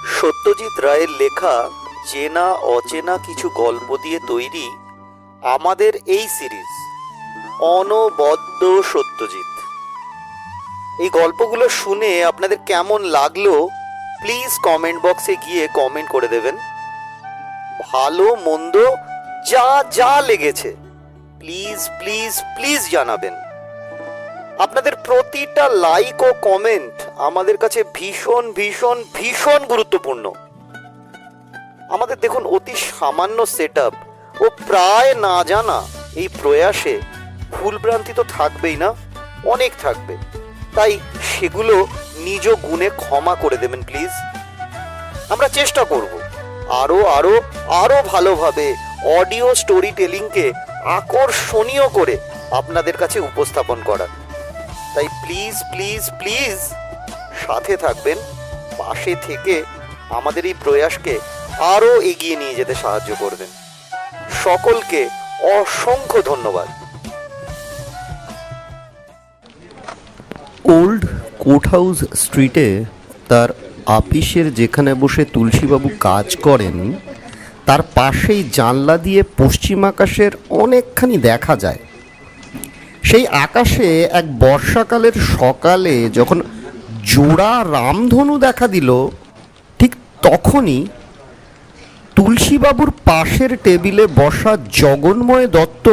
সত্যজিৎ রায়ের লেখা চেনা অচেনা কিছু গল্প দিয়ে তৈরি আমাদের এই সিরিজ অনবদ্য সত্যজিৎ। এই গল্পগুলো শুনে আপনাদের কেমন লাগলো প্লিজ কমেন্ট বক্সে গিয়ে কমেন্ট করে দেবেন। ভালো মন্দ যা যা লেগেছে প্লিজ প্লিজ প্লিজ জানাবেন। আপনাদের প্রতিটা লাইক ও কমেন্ট আমাদের কাছে ভীষণ ভীষণ ভীষণ গুরুত্বপূর্ণ। আমাদের দেখুন অতি সামান্য সেটআপ ও প্রায় না জানা এই প্রয়াসে ভুলভ্রান্তি তো থাকবেই না, অনেক থাকবে, তাই সেগুলো নিজ গুণে ক্ষমা করে দেবেন প্লিজ। আমরা চেষ্টা করব আরো আরো আরো ভালোভাবে অডিও স্টোরি টেলিংকে আকর্ষণীয় করে আপনাদের কাছে উপস্থাপন করার। তাই প্লিজ প্লিজ প্লিজ সাথে থাকবেন, পাশে থেকে আমাদের এই প্রয়াসকে আরো এগিয়ে নিয়ে যেতে সাহায্য করবেন। সকলকে অসংখ্য ধন্যবাদ। ওল্ড কোর্ট হাউস স্ট্রিটে তার আপিসের যেখানে বসে তুলসীবাবু কাজ করেন তার পাশেই জানলা দিয়ে পশ্চিম আকাশের অনেকখানি দেখা যায়। সেই আকাশে এক বর্ষাকালের সকালে যখন জোড়া রামধনু দেখা দিল, ঠিক তখনই তুলসীবাবুর পাশের টেবিলে বসা জগন্ময় দত্ত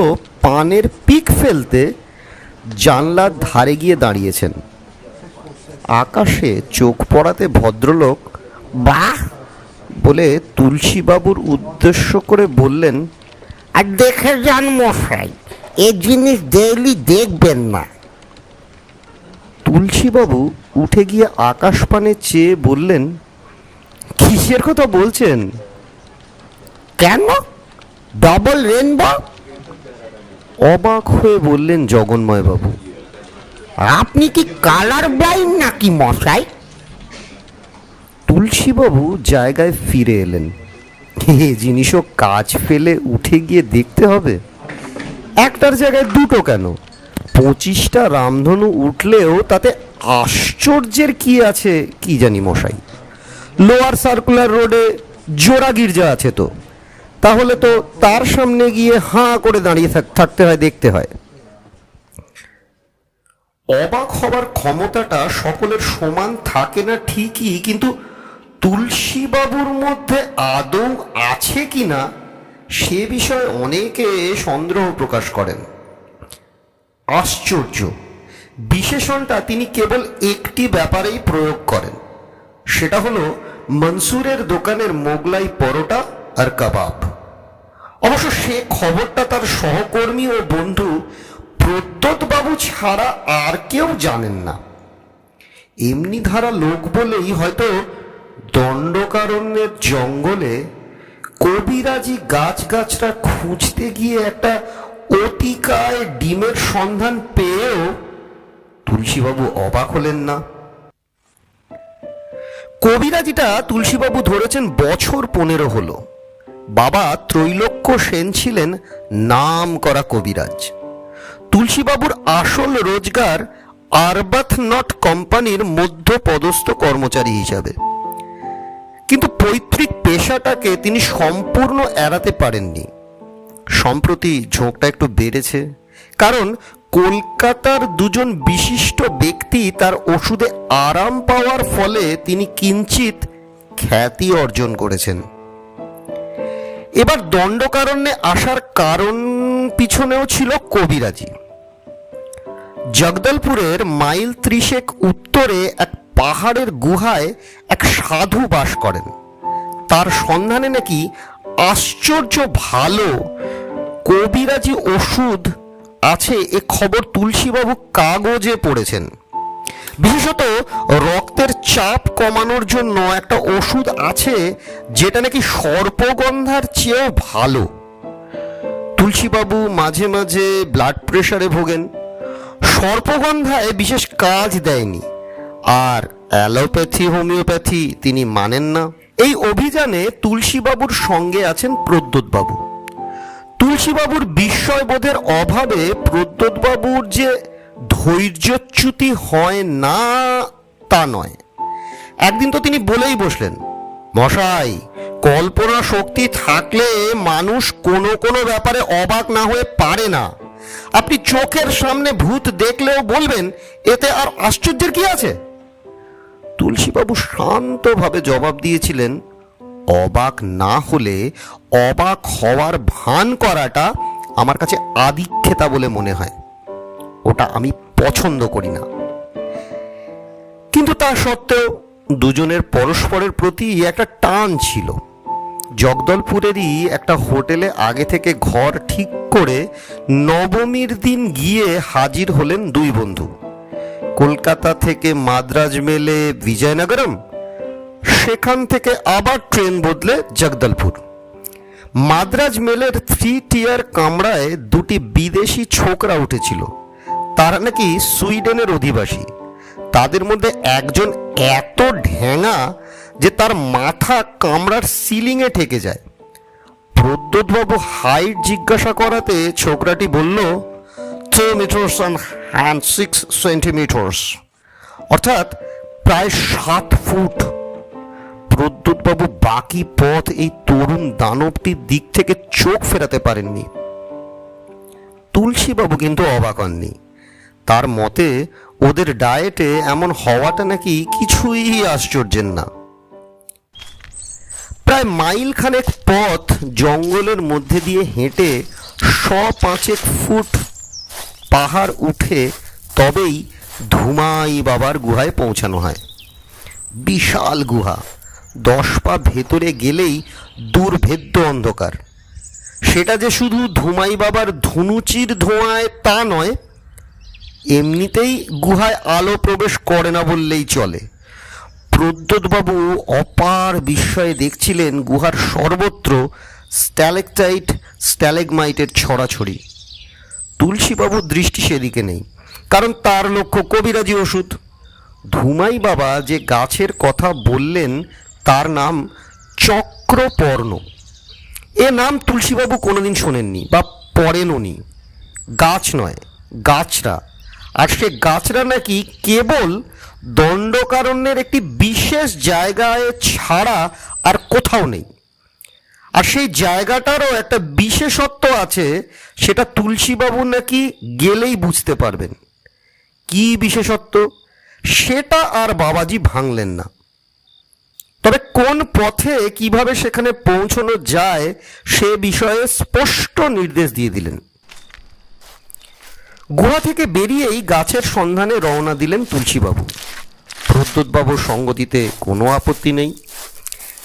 পানের পিক ফেলতে জানলার ধারে গিয়ে দাঁড়িয়েছেন। আকাশে চোখ পড়াতে ভদ্রলোক বাহ বলে তুলসীবাবুর উদ্দেশ্য করে বললেন, আর দেখে যান মশাই, এ জিনিস ডেইলি দেখবেন না। তুলসীবাবু উঠে গিয়ে আকাশপানে চেয়ে বললেন, কিসের কথা বলছেন? কেন? Double rainbow? অবাক হয়ে বললেন জগন্ময়বাবু। আপনি কি কালার ব্লাইন্ড নাকি মশাই? তুলসীবাবু জায়গায় ফিরে এলেন। এ জিনিসও কাজ ফেলে উঠে গিয়ে দেখতে হবে? একটার জায়গায় দুটো কেন, 25টা রামধনু উঠলেও তাতে আশ্চর্যের কি আছে কি জানি মশাই। লোয়ার সার্কুলার রোডে জোড়া গির্জা আছে তো, তাহলে তো তার সামনে গিয়ে হাঁ করে দাঁড়িয়ে থাকতে হয়, দেখতে হয়। অবাক হবার ক্ষমতাটা সকলের সমান থাকে না ঠিকই, কিন্তু তুলসীবাবুর মধ্যে আদৌ আছে কিনা সে বিষয়ে অনেকে সন্দেহ প্রকাশ করেন। আশ্চর্য বিশেষণটা তিনি কেবল একটি ব্যাপারেই প্রয়োগ করেন, সেটা হলো মনসুরের দোকানের মোগলাই পরোটা আর কাবাব। অবশ্য সে খবরটা তার সহকর্মী ও বন্ধু প্রদ্যোৎবাবু ছাড়া আর কেউ জানেন না। এমনি ধারা লোক বলেই হয়তো দণ্ডকারণ্যের জঙ্গলে কবিরাজি গাছগাছরা খুঁজতে গিয়ে একটা অতিকায় ডিমের সন্ধান পেয়েও তুলসীবাবু অবাক হলেন না। কবিরাজিটা তুলসীবাবু ধরেছেন বছর 15 হলো। বাবা ত্রৈলোক্য সেন ছিলেন নাম করা কবিরাজ। তুলসীবাবুর আসল রোজগার আরবাথনট কোম্পানির মধ্যপদস্থ কর্মচারী হিসাবে, কিন্তু পৈতৃক পেশাটাকে তিনি সম্পূর্ণ এড়াতে পারেননি। সম্প্রতি ঝোঁকটা একটু বেড়েছে, কারণ কলকাতার দুজন বিশিষ্ট ব্যক্তি তার ওষুধে আরাম পাওয়ার ফলে তিনি কিঞ্চিত খ্যাতি অর্জন করেছেন। এবার দণ্ডকারণ্যে আসার কারণ পিছনেও ছিল কবিরাজি। জগদলপুরের মাইল 30 উত্তরে এক পাহাড়ের গুহায় এক সাধু বাস করেন। তার সন্ধানে নাকি আশ্চর্য ভালো কবিরাজি ওষুধ আছে, এ খবর তুলসীবাবু কাগজে পড়েছেন। বিশেষত রক্তের চাপ কমানোর জন্য একটা ওষুধ আছে যেটা নাকি সর্পগন্ধার চেয়েও ভালো। তুলসীবাবু মাঝে মাঝে ব্লাড প্রেশারে ভোগেন, সর্পগন্ধায় বিশেষ কাজ দেয়নি, আর অ্যালোপ্যাথি হোমিওপ্যাথি তিনি মানেন না। এই অভিযানে তুলসীবাবুর সঙ্গে আছেন প্রদ্যোৎবাবু। তুলসীবাবুর বিস্ময়বোধের অভাবে প্রদ্যোৎবাবুর যে ধৈর্যচ্যুতি হয় না তা নয়। একদিন তো তিনি বলেই বসলেন, মশাই, কল্পনা শক্তি থাকলে মানুষ কোনো কোনো ব্যাপারে অবাক না হয়ে পারে না। আপনি চোখের সামনে ভূত দেখলেও বলবেন এতে আর আশ্চর্যের কি আছে? তুলসীবাবু শান্তভাবে জবাব দিয়েছিলেন, অবাক না হলে অবাক হওয়ার ভান করাটা আমার কাছে আদিক্ষেতা বলে মনে হয়। ওটা আমি পছন্দ করি না। কিন্তু তা সত্ত্বেও দুজনের পরস্পরের প্রতি একটা টান ছিল। জগদলপুরেরই একটা হোটেলে আগে থেকে ঘর ঠিক করে নবমীর দিন গিয়ে হাজির হলেন দুই বন্ধু। কলকাতা থেকে মাদ্রাজ মেলে বিজয়নগরম, সেখান থেকে আবার ট্রেন বদলে জগদলপুর। মাদ্রাজ মেলের 3 টিয়ার কামরায় দুটি বিদেশি ছোকরা উঠেছিল। তারা নাকি সুইডেনের অধিবাসী। তাদের মধ্যে একজন এত ঢ্যাঙা যে তার মাথা কামরার সিলিংয়ে ঠেকে যায়। প্রদ্যোৎবাবু হাইট জিজ্ঞাসা করাতে ছোকরাটি বলল 2 মিটার্স অ্যান্ড 6 সেন্টিমিটার্স, অর্থাৎ প্রায় 7 ফুট। প্রদ্যোৎবাবু বাকি পথ এই তরুণ দানবটির দিক থেকে চোখ ফেরাতে পারেননি। তুলসীবাবু কিন্তু অবাক হননি। তার মতে ওদের ডায়েটে এমন হওয়াটা নাকি কিছুই আশ্চর্যের না। প্রায় মাইল খানেক পথ জঙ্গলের মধ্যে দিয়ে হেঁটে 105 ফুট পাহাড় উঠে তবেই ধুমাই বাবার গুহায় পৌঁছানো হয়। বিশাল গুহা, 10 পা ভেতরে গেলেই দুর্ভেদ্য অন্ধকার। সেটা যে শুধু ধুমাই বাবার ধুনুচির ধোঁয়ায় তা নয়, এমনিতেই গুহায় আলো প্রবেশ করে না বললেই চলে। প্রদ্যোৎবাবু অপার বিস্ময়ে দেখছিলেন গুহার সর্বত্র স্ট্যালেকটাইট স্ট্যালেগমাইটের ছড়াছড়ি। তুলসীবাবুর দৃষ্টি সেদিকে নেই, কারণ তার লক্ষ্য কবিরাজি ওষুধ। ধুমাই বাবা যে গাছের কথা বললেন তার নাম চক্রপর্ণ। এ নাম তুলসীবাবু কোনোদিন শোনেননি বা পড়েনওনি। গাছ নয়, গাছরা। আর সে গাছরা নাকি কেবল দণ্ডকারণ্যের একটি বিশেষ জায়গায় ছাড়া আর কোথাও নেই। আর সেই জায়গাটারও একটা বিশেষত্ব আছে, সেটা তুলসীবাবু নাকি গেলেই বুঝতে পারবেন। কি বিশেষত্ব সেটা আর বাবাজি ভাঙলেন না। তবে কোন পথে কিভাবে সেখানে পৌঁছানো যায় সে বিষয়ে স্পষ্ট নির্দেশ দিয়ে দিলেন। গুহা থেকে বেরিয়েই গাছের সন্ধানে রওনা দিলেন তুলসীবাবু। প্রদ্যোৎবাবুর সঙ্গতিতে কোনো আপত্তি নেই।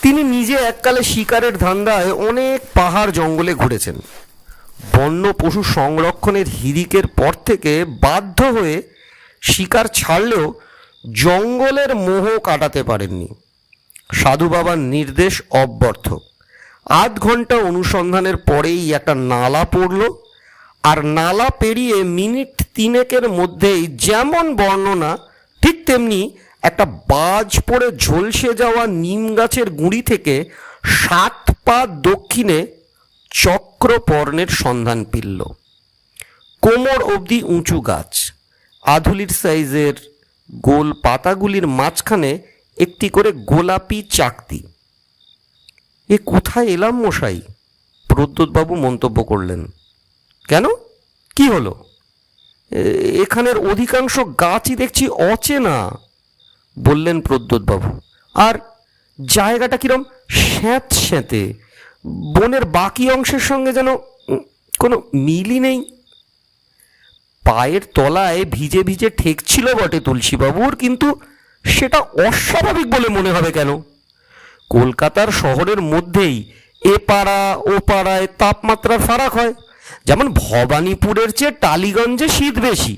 তিনি নিজে এককালে শিকারের ধান্দায় অনেক পাহাড় জঙ্গলে ঘুরেছেন। বন্য পশু সংরক্ষণের হিড়িকের পর থেকে বাধ্য হয়ে শিকার ছাড়লেও জঙ্গলের মোহ কাটাতে পারেননি। সাধু বাবার নির্দেশ অব্যর্থ। 8 ঘন্টা অনুসন্ধানের পরেই একটা নালা পড়ল, আর নালা পেরিয়ে মিনিট 3 মধ্যেই যেমন বর্ণনা ঠিক তেমনি একটা বাজ পড়ে ঝলসে যাওয়া নিম গাছের গুঁড়ি থেকে 7 পা দক্ষিণে চক্রপর্ণের সন্ধান পিলল। কোমর অবধি উঁচু গাছ, আধুলির সাইজের গোল পাতাগুলির মাঝখানে একটি করে গোলাপি চাকতি। এ কোথায় এলাম মশাই? প্রদ্যোৎবাবু মন্তব্য করলেন। কেন, কি হলো? এখানের অধিকাংশ গাছই দেখছি অচেনা, বললেন প্রদ্যোৎবাবু। আর জায়গাটা কিরম স্যাঁতস্যাঁতে, বনের বাকি অংশের সঙ্গে যেন কোনো মিলই নেই। পায়ের তলায় ভিজে ভিজে ঠেকছিল বটে তুলসীবাবুর, কিন্তু সেটা অস্বাভাবিক বলে মনে হবে কেন? কলকাতার শহরের মধ্যেই এ পাড়া ও পাড়ায় তাপমাত্রার ফারাক হয়। যেমন ভবানীপুরের চেয়ে টালিগঞ্জে শীত বেশি,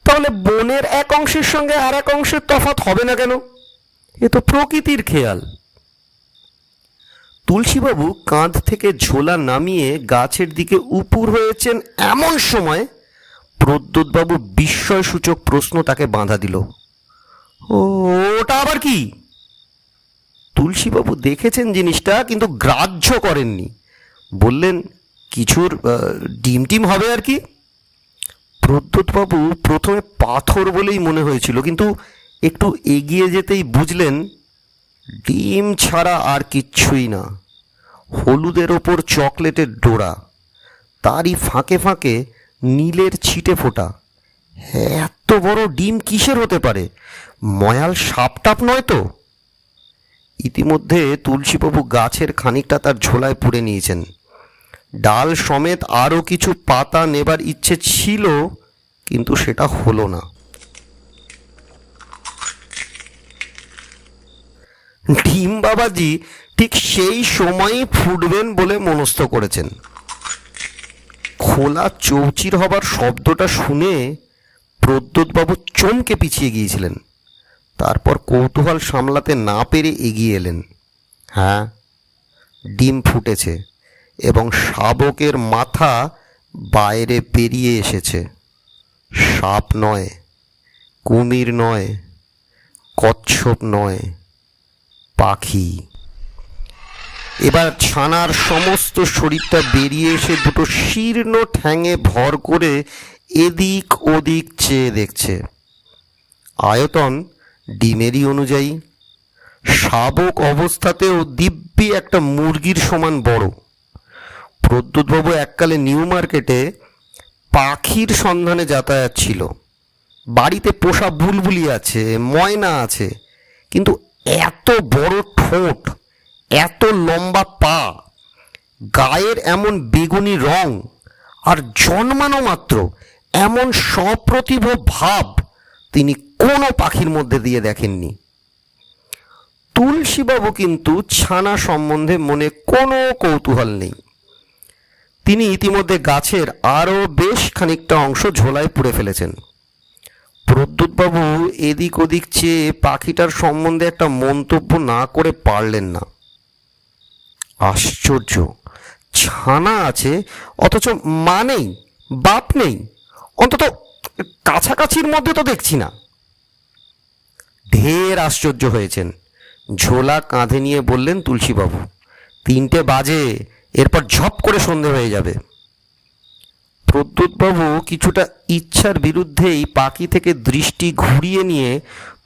তাহলে বনের এক অংশের সঙ্গে আর এক অংশের তফাৎ হবে না কেন? এ তো প্রকৃতির খেয়াল। তুলসীবাবু কাঁধ থেকে ঝোলা নামিয়ে গাছের দিকে উপুর হয়েছেন এমন সময় প্রদ্যোৎবাবু বিস্ময়সূচক প্রশ্ন তাকে বাঁধা দিল। ওটা আবার কি? তুলসীবাবু দেখেছেন জিনিসটা, কিন্তু গ্রাহ্য করেননি। বললেন, কিছুর ডিম টিম হবে আর কি। প্রদ্যোৎবাবু প্রথমে পাথর বলেই মনে হয়েছিল, কিন্তু একটু এগিয়ে যেতেই বুঝলেন ডিম ছাড়া আর কিচ্ছুই না, হলুদের ওপর চকলেটের ডোরা, তারই ফাঁকে ফাঁকে নীলের ছিটে ফোটা। এত বড় ডিম কিসের হতে পারে? ময়াল সাপটাপ নয় তো? ইতিমধ্যে তুলসীবাবু গাছের খানিকটা তার ঝোলায় পুরে নিয়েছেন। ডাল সমেত আরও কিছু পাতা নেবার ইচ্ছে ছিল, কিন্তু সেটা হলো না। ডিম বাবাজি ঠিক সেই সময়ই ফুটবেন বলে মনস্থ করেছেন। খোলা চৌচির হবার শব্দটা শুনে প্রদ্যোৎবাবু চমকে পিছিয়ে গিয়েছিলেন। তারপর কৌতূহল সামলাতে না পেরে এগিয়ে এলেন। হ্যাঁ, ডিম ফুটেছে এবং শাবকের মাথা বাইরে বেরিয়ে এসেছে। সাপ নয়, কুমির নয়, কচ্ছপ নয়, পাখি। এবার ছানার সমস্ত শরীরটা বেরিয়ে এসে দুটো শীর্ণ ঠ্যাঙে ভর করে এদিক ওদিক চেয়ে দেখছে। আয়তন ডিমেরই অনুযায়ী, শাবক অবস্থাতেও দিব্যি একটা মুরগির সমান বড়। প্রদ্যোৎবাবু এককালে নিউ মার্কেটে পাখির সন্ধানে যাতায়াত ছিল। বাড়িতে পোষা বুলবুলি আছে, ময়না আছে, কিন্তু এত বড় ঠোঁট, এত লম্বা পা, গায়ের এমন বেগুনি রং, আর জন্মানো মাত্র এমন সপ্রতিভ ভাব তিনি কোনো পাখির মধ্যে দিয়ে দেখেননি। তুলসীবাবু কিন্তু ছানা সম্বন্ধে মনে কোনো কৌতূহল নেই। তিনি ইতিমধ্যে গাছের আরও বেশ খানিকটা অংশ ঝোলায় পুড়ে ফেলেছেন। প্রদ্যোৎবাবু এদিক ওদিক চেয়ে পাখিটার সম্বন্ধে একটা মন্তব্য না করে পারলেন না। আশ্চর্য, ছানা আছে অথচ মা নেই, বাপ নেই, অন্তত কাছাকাছির মধ্যে তো দেখছি না। ঢের আশ্চর্য হয়েছেন। ঝোলা কাঁধে নিয়ে বললেন তুলসীবাবু, 3টে বাজে, এরপর ঝপ করে সন্ধে হয়ে যাবে। প্রদ্যোৎবাবু কিছুটা ইচ্ছার বিরুদ্ধেই পাখি থেকে দৃষ্টি ঘুরিয়ে নিয়ে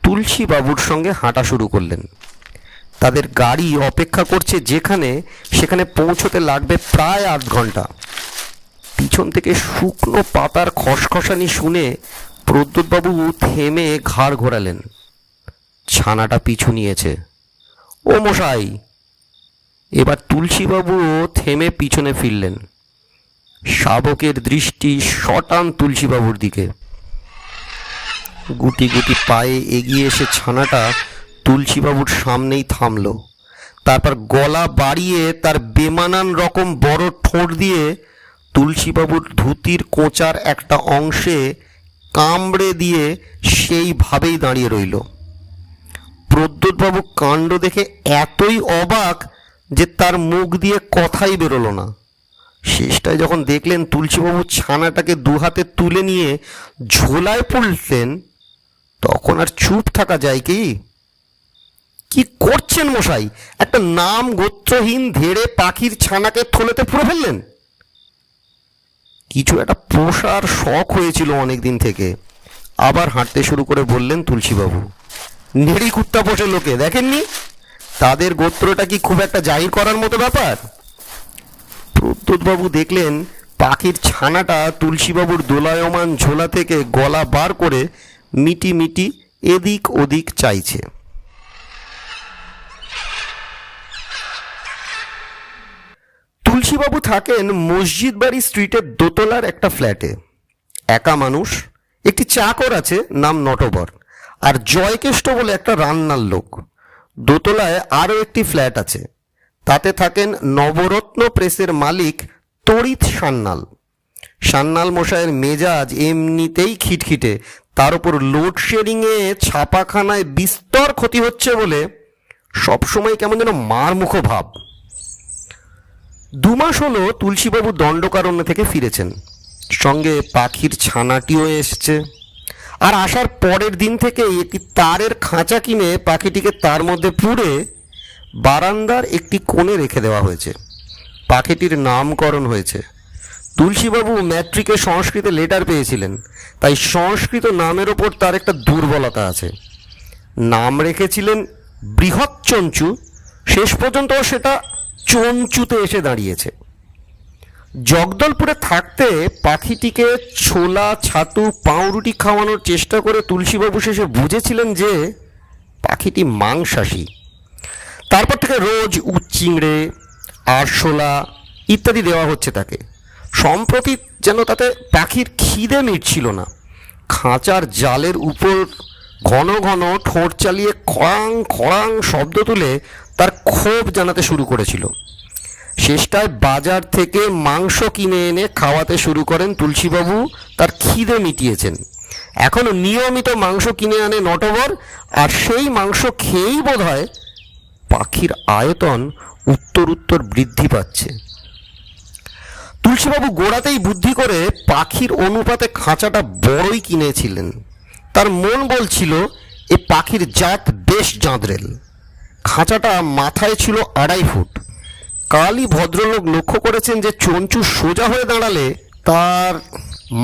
তুলসীবাবুর সঙ্গে হাঁটা শুরু করলেন। তাদের গাড়ি অপেক্ষা করছে যেখানে, সেখানে পৌঁছতে লাগবে প্রায় 8 ঘন্টা। পিছন থেকে শুকনো পাতার খসখসানি শুনে প্রদ্যোৎবাবু থেমে ঘাড় ঘোরালেন। ছানাটা পিছু নিয়েছে। ও মশাই! এবার তুলসীবাবুও থেমে পিছনে ফিরলেন। শাবকের দৃষ্টি সটান তুলসীবাবুর দিকে। গুটি গুটি পায়ে এগিয়ে এসে ছানাটা তুলসীবাবুর সামনেই থামল। তারপর গলা বাড়িয়ে তার বেমানান রকম বড় ঠোঁট দিয়ে তুলসীবাবুর ধুতির কোঁচার একটা অংশে কামড়ে দিয়ে সেইভাবেই দাঁড়িয়ে রইল। প্রদ্যোৎবাবু কাণ্ড দেখে এতই অবাক যে তার মুখ দিয়ে কথাই বেরোলো না। শেষটায় যখন দেখলেন তুলসীবাবু ছানাটাকে দুহাতে তুলে নিয়ে ঝোলায় পুরলেন, তখন আর চুপ থাকা যায় কি? কি করছেন মশাই? একটা নাম গোত্রহীন ধেড়ে পাখির ছানাকে থলেতে পুরে ফেললেন। কিছু একটা পোষার শখ হয়েছিল অনেক দিন থেকে। আবার হাঁটতে শুরু করে বললেন তুলসীবাবু, নেড়ি কুত্তা পোষে লোকে দেখেননি? তাদের গোত্রটা কি খুব একটা জাহির করার মতো ব্যাপার? প্রদ্যোৎবাবু দেখলেন পাখির ছানাটা তুলসীবাবুর দোলায়মান ঝোলা থেকে গলা বার করে মিটি মিটি এদিক ওদিক চাইছে। তুলসীবাবু থাকেন মসজিদ বাড়ি স্ট্রিটের দোতলার একটা ফ্ল্যাটে। একা মানুষ, একটি চাকর আছে নাম নটবর, আর জয়কেষ্ট বলে একটা রান্নার লোক। দোতলায় আরও একটি ফ্ল্যাট আছে, তাতে থাকেন নবরত্ন প্রেসের মালিক তড়িৎ সান্যাল। সান্যাল মশাইয়ের মেজাজ এমনিতেই খিটখিটে, তার উপর লোডশেডিংয়ে ছাপাখানায় বিস্তর ক্ষতি হচ্ছে বলে সবসময় কেমন যেন মারমুখ ভাব। 2 মাস হলো তুলসীবাবু দণ্ডকারণ্য থেকে ফিরেছেন, সঙ্গে পাখির ছানাটিও এসছে। আর আসার পরের দিন থেকে একটি তারের খাঁচা কিনে পাখিটিকে তার মধ্যে পুরে বারান্দার একটি কোণে রেখে দেওয়া হয়েছে। পাখিটির নামকরণ হয়েছে। তুলসীবাবু ম্যাট্রিকে সংস্কৃতে লেটার পেয়েছিলেন, তাই সংস্কৃত নামের ওপর তার একটা দুর্বলতা আছে। নাম রেখেছিলেন বৃহৎ চঞ্চু, শেষ পর্যন্ত সেটা চঞ্চুতে এসে দাঁড়িয়েছে। জগদলপুরে থাকতে পাখিটিকে ছোলা, ছাতু, পাউরুটি খাওয়ানোর চেষ্টা করে তুলসীবাবু শেষে বুঝেছিলেন যে পাখিটি মাংসাশী। তারপর থেকে রোজ উচ্চিংড়ে, আরশোলা ইত্যাদি দেওয়া হচ্ছে তাকে। সম্প্রতি যেন তাতে পাখির খিদে মিটছিল না। খাঁচার জালের উপর ঘন ঘন ঠোঁট চালিয়ে খড়াং খড়াং শব্দ তুলে তার ক্ষোভ জানাতে শুরু করেছিল। শেষটায় বাজার থেকে মাংস কিনে এনে খাওয়াতে শুরু করেন তুলসীবাবু। তার খিদে মিটিয়েছেন। এখনও নিয়মিত মাংস কিনে আনে নটবর, আর সেই মাংস খেয়েই বোধহয় পাখির আয়তন উত্তর বৃদ্ধি পাচ্ছে। তুলসীবাবু গোড়াতেই বুদ্ধি করে পাখির অনুপাতে খাঁচাটা বড়ই কিনেছিলেন। তার মন বলছিল এ পাখির জাত বেশ জাঁদরেল। খাঁচাটা মাথায় ছিল 2.5 ফুট। কালই ভদ্রলোক লক্ষ্য করেছেন যে চঞ্চু সোজা হয়ে দাঁড়ালে তার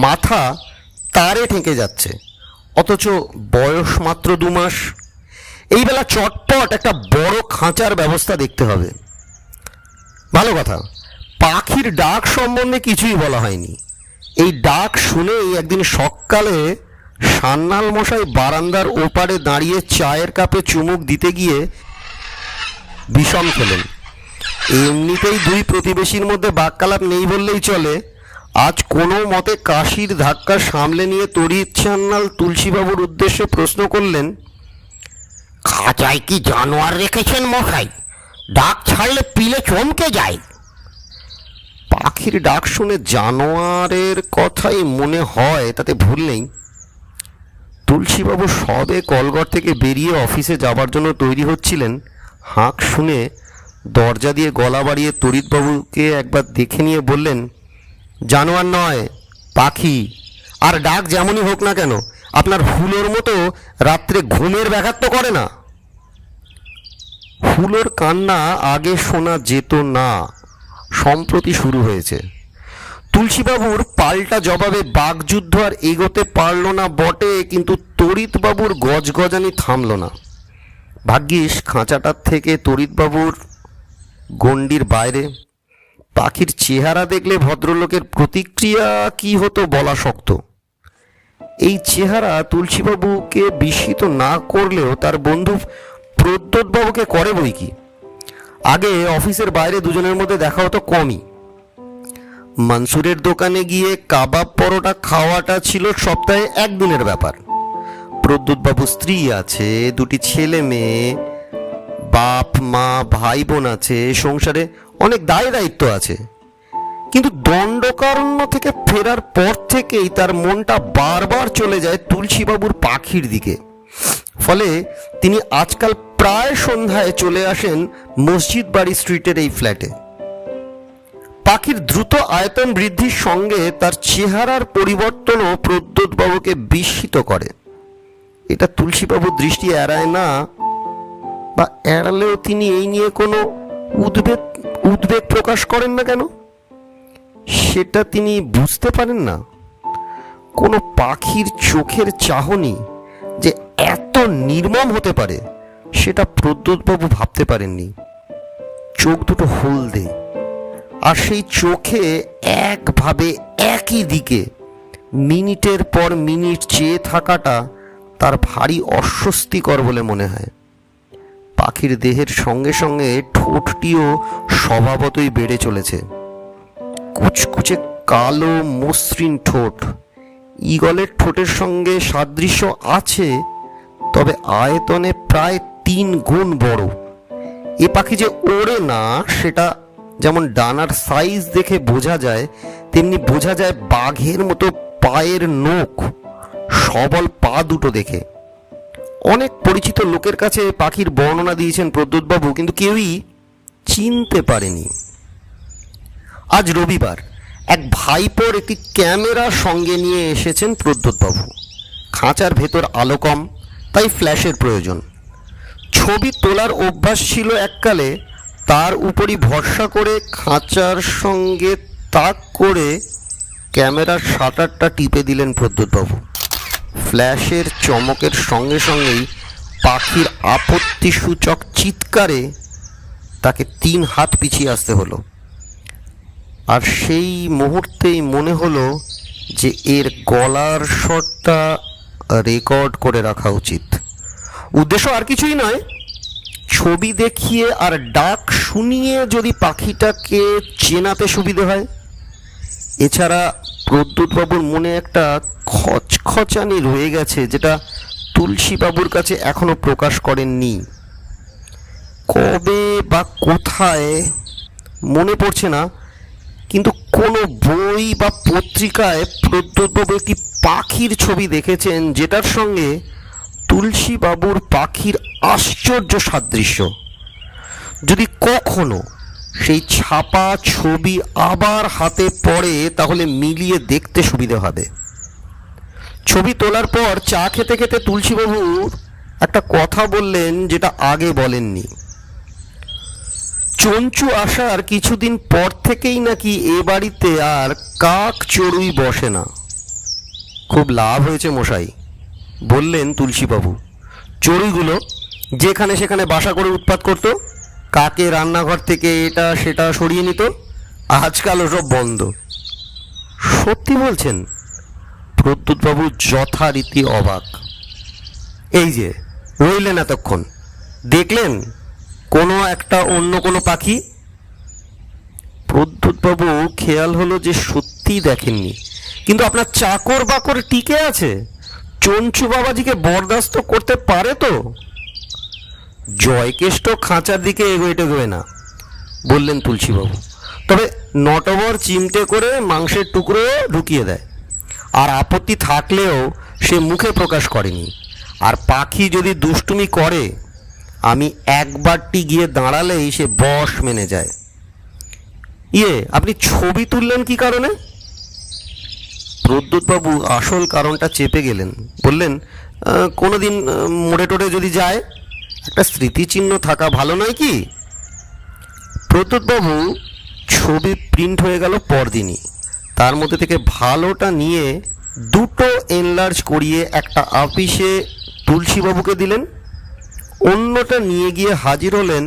মাথা তারে ঠেকে যাচ্ছে, অথচ বয়স মাত্র 2 মাস। এই বেলা চটপট একটা বড় খাঁচার ব্যবস্থা দেখতে হবে। ভালো কথা, পাখির ডাক সম্বন্ধে কিছুই বলা হয়নি। এই ডাক শুনেই একদিন সকালে সান্যাল মশাই বারান্দার ওপারে দাঁড়িয়ে চায়ের কাপে চুমুক দিতে গিয়ে বিষম খেলেন। এমনিতেই 2 প্রতিবেশীর মধ্যে বাক্যালাপ নেই বললেই চলে। আজ কোনো মতে কাশির ধাক্কা সামলে নিয়ে তড়িৎ সান্যাল তুলসীবাবুর উদ্দেশ্যে প্রশ্ন করলেন, খাঁচায় কি জানোয়ার রেখেছেন মশাই? ডাক ছাড়লে পিলে চমকে যায়। পাখির ডাক শুনে জানোয়ারের কথাই মনে হয়, তাতে ভুল নেই। তুলসীবাবু সবে কলঘর থেকে বেরিয়ে অফিসে যাবার জন্য তৈরি হচ্ছিলেন। হাঁক শুনে দরজা দিয়ে গলা বাড়িয়ে তড়িৎবাবুকে একবার দেখে নিয়ে বললেন, জানোয়ার নয়, পাখি। আর ডাক যেমনই হোক না কেন, আপনার হুলোর মতো রাত্রে ঘুমের ব্যাঘাত তো করে না। হুলোর কান্না আগে শোনা যেত না, সম্প্রতি শুরু হয়েছে। তুলসীবাবুর পাল্টা জবাবে বাকযুদ্ধ আর এগোতে পারল না বটে, কিন্তু তড়িৎবাবুর গজগজানি থামল না। ভাগ্যিস খাঁচাটার থেকে তড়িৎবাবুর গণ্ডির বাইরে। পাখির চেহারা দেখলে ভদ্রলোকের প্রতিক্রিয়া কি হতো বলা শক্ত। এই চেহারা তুলসীবাবুকে বিস্মিত না করলেও তার বন্ধু প্রদ্যোৎবাবুকে করে বই কি। আগে অফিসের বাইরে দুজনের মধ্যে দেখা হতো কমই। মনসুরের দোকানে গিয়ে কাবাব পরোটা খাওয়াটা ছিল সপ্তাহে 1 দিনের ব্যাপার। প্রদ্যোৎবাবুর স্ত্রী আছে, 2টি ছেলে মেয়ে, বাপ মা ভাই বোন আছে, সংসারে অনেক দায় দায়িত্ব আছে। কিন্তু দণ্ডকারণ্য থেকে ফেরার পর থেকেই তার মনটা বারবার চলে যায় তুলসীবাবুর পাখির দিকে। ফলে তিনি আজকাল প্রায় সন্ধ্যায় চলে আসেন মসজিদ বাড়ি স্ট্রিটের এই ফ্ল্যাটে। পাখির দ্রুত আয়তন বৃদ্ধির সঙ্গে তার চেহারার পরিবর্তনও প্রদ্যোৎবাবুকে বিস্মিত করে। এটা তুলসীবাবুর দৃষ্টি এড়ায় না, বা এড়ালেও তিনি এই নিয়ে কোনো উদ্বেগ প্রকাশ করেন না কেন, সেটা তিনি বুঝতে পারেন না। কোনো পাখির চোখের চাহনি যে এত নির্মম হতে পারে, সেটা প্রদ্যোৎবাবু ভাবতে পারেননি। চোখ দুটো হলদে, আর সেই চোখে একভাবে একই দিকে মিনিটের পর মিনিট চেয়ে থাকাটা তার ভারী অস্বস্তিকর বলে মনে হয়। পাখির দেহের সঙ্গে সঙ্গে ঠোঁটটিও স্বভাবতই বেড়ে চলেছে। কুচকুচে কালো মসৃণ ঠোঁট। ঈগলের ঠোঁটের সঙ্গে সাদৃশ্য আছে, তবে আয়তনে প্রায় 3 গুণ বড়। এ পাখি যে ওড়ে না, সেটা যেমন ডানার সাইজ দেখে বোঝা যায়, তেমনি বোঝা যায় বাঘের মতো পায়ের নখ, সবল পা দুটো দেখে। অনেক পরিচিত লোকের কাছে পাখির বর্ণনা দিয়েছেন প্রদ্যোৎবাবু, কিন্তু কেউই চিনতে পারেনি। আজ রবিবার, এক ভাইপোর একটি ক্যামেরা সঙ্গে নিয়ে এসেছেন প্রদ্যোৎবাবু। খাঁচার ভেতর আলো কম, তাই ফ্ল্যাশের প্রয়োজন। ছবি তোলার অভ্যাস ছিল এককালে, তার উপরই ভরসা করে খাঁচার সঙ্গে তাক করে ক্যামেরার শাটারটা টিপে দিলেন প্রদ্যোৎবাবু। ফ্ল্যাশের চমকের সঙ্গে সঙ্গেই পাখির আপত্তিসূচক চিৎকারে তাকে 3 হাত পিছিয়ে আসতে হলো। আর সেই মুহূর্তেই মনে হলো যে এর গলার স্বরটা রেকর্ড করে রাখা উচিত। উদ্দেশ্য আর কিছুই নয়, ছবি দেখিয়ে আর ডাক শুনিয়ে যদি পাখিটাকে চেনাতে সুবিধে হয়। এছাড়া প্রদ্যুৎবাবুর মনে একটা খচখচানি রয়ে গেছে, যেটা তুলসীবাবুর কাছে এখনো প্রকাশ করেননি। কবে বা কোথায় মনে পড়ছে না, কিন্তু কোনো বই বা পত্রিকায় প্রদ্যুৎবাবু একটি পাখির ছবি দেখেছেন, যেটার সঙ্গে তুলসীবাবুর পাখির আশ্চর্য সাদৃশ্য। যদি কখনো সেই ছাপা ছবি আবার হাতে পড়ে তাহলে মিলিয়ে দেখতে সুবিধে হবে। ছবি তোলার পর চা খেতে খেতে তুলসীবাবু একটা কথা বললেন, যেটা আগে বলেননি। চঞ্চু আসার কিছুদিন পর থেকেই নাকি এ বাড়িতে আর কাক চড়ুই বসে না। খুব লাভ হয়েছে মশাই, বললেন তুলসীবাবু। চড়ুইগুলো যেখানে সেখানে বাসা করে উৎপাত করত, কাকে রান্নাঘর থেকে এটা সেটা সরিয়ে নিত, আজকাল ওসব বন্ধ। সত্যি বলছেন? প্রদ্যুৎবাবু যথারীতি অবাক। এই যে রইলেন এতক্ষণ, দেখলেন কোনো একটা অন্য কোনো পাখি? প্রদ্যুৎবাবু খেয়াল হলো যে সত্যিই দেখেননি, কিন্তু আপনার চাকর বাকর টিকে আছে, চঞ্চু বাবাজিকে বরদাস্ত করতে পারে তো? জয়কেষ্ট খাঁচার দিকে এগোয় টেগোয় না, বললেন তুলসীবাবু। তবে নটবর চিমটে করে মাংসের টুকরো ঢুকিয়ে দেয়, আর আপত্তি থাকলেও সে মুখে প্রকাশ করেনি। আর পাখি যদি দুষ্টুমি করে, আমি একবারটি গিয়ে দাঁড়ালেই সে বশ মেনে যায়। আপনি ছবি তুললেন কি কারণে? প্রদ্যুৎবাবু আসল কারণটা চেপে গেলেন, বললেন, কোনোদিন মোড়ে টোড়ে যদি যায়, একটা স্মৃতিচিহ্ন থাকা ভালো নয় কি? প্রদ্যুৎবাবু ছবি প্রিন্ট হয়ে গেল পরদিনই। তার মধ্যে থেকে ভালোটা নিয়ে 2টো এনলার্জ করিয়ে একটা আপিসে তুলসীবাবুকে দিলেন, অন্যটা নিয়ে গিয়ে হাজির হলেন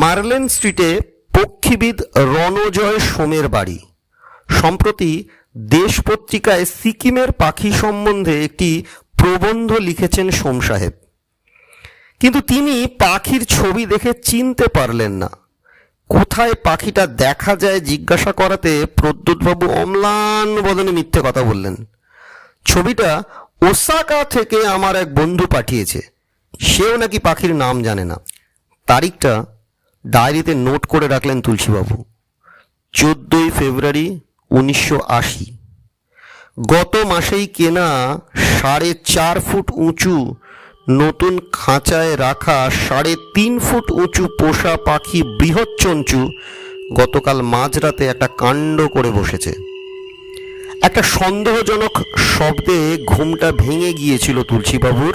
মার্লেন স্ট্রিটে পক্ষীবিদ রণজয় সোমের বাড়ি। সম্প্রতি দেশ পত্রিকায় সিকিমের পাখি সম্বন্ধে একটি প্রবন্ধ লিখেছেন সোম সাহেব, কিন্তু তিনি পাখির ছবি দেখে চিনতে পারলেন না। কোথায় পাখিটা দেখা যায় জিজ্ঞাসা করাতে প্রদ্যুৎবাবু অম্লান বদনে মিথ্যে কথা বললেন। ছবিটা ওসাকা থেকে আমার এক বন্ধু পাঠিয়েছে, সেও নাকি পাখির নাম জানে না। তারিখটা ডায়েরিতে নোট করে রাখলেন তুলসীবাবু, 14ই ফেব্রুয়ারি 1980। গত মাসেই কেনা 4.5 ফুট উঁচু নতুন খাঁচায় রাখা 3.5 ফুট উঁচু পোষা পাখি বৃহৎ চঞ্চু গতকাল মাঝরাতে একটা কাণ্ড করে বসেছে। একটা সন্দেহজনক শব্দে ঘুমটা ভেঙে গিয়েছিল তুলসীবাবুর।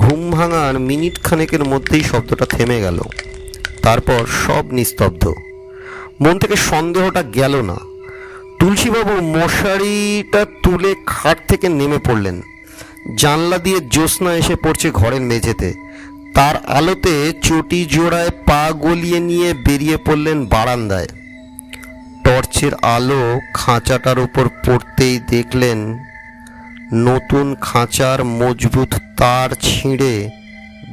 ঘুম ভাঙার মিনিট খানেকের মধ্যেই শব্দটা থেমে গেল। তারপর সব নিস্তব্ধ। মন থেকে সন্দেহটা গেল না। তুলসীবাবু মশারিটা তুলে খাট থেকে নেমে পড়লেন। জানলা দিয়ে জ্যোৎস্না এসে পড়ছে ঘরের মেঝেতে। তার আলোতে চটি জোড়ায় পা গলিয়ে নিয়ে বেরিয়ে পড়লেন বারান্দায়। টর্চের আলো খাঁচাটার উপর পড়তেই দেখলেন নতুন খাঁচার মজবুত তার ছিঁড়ে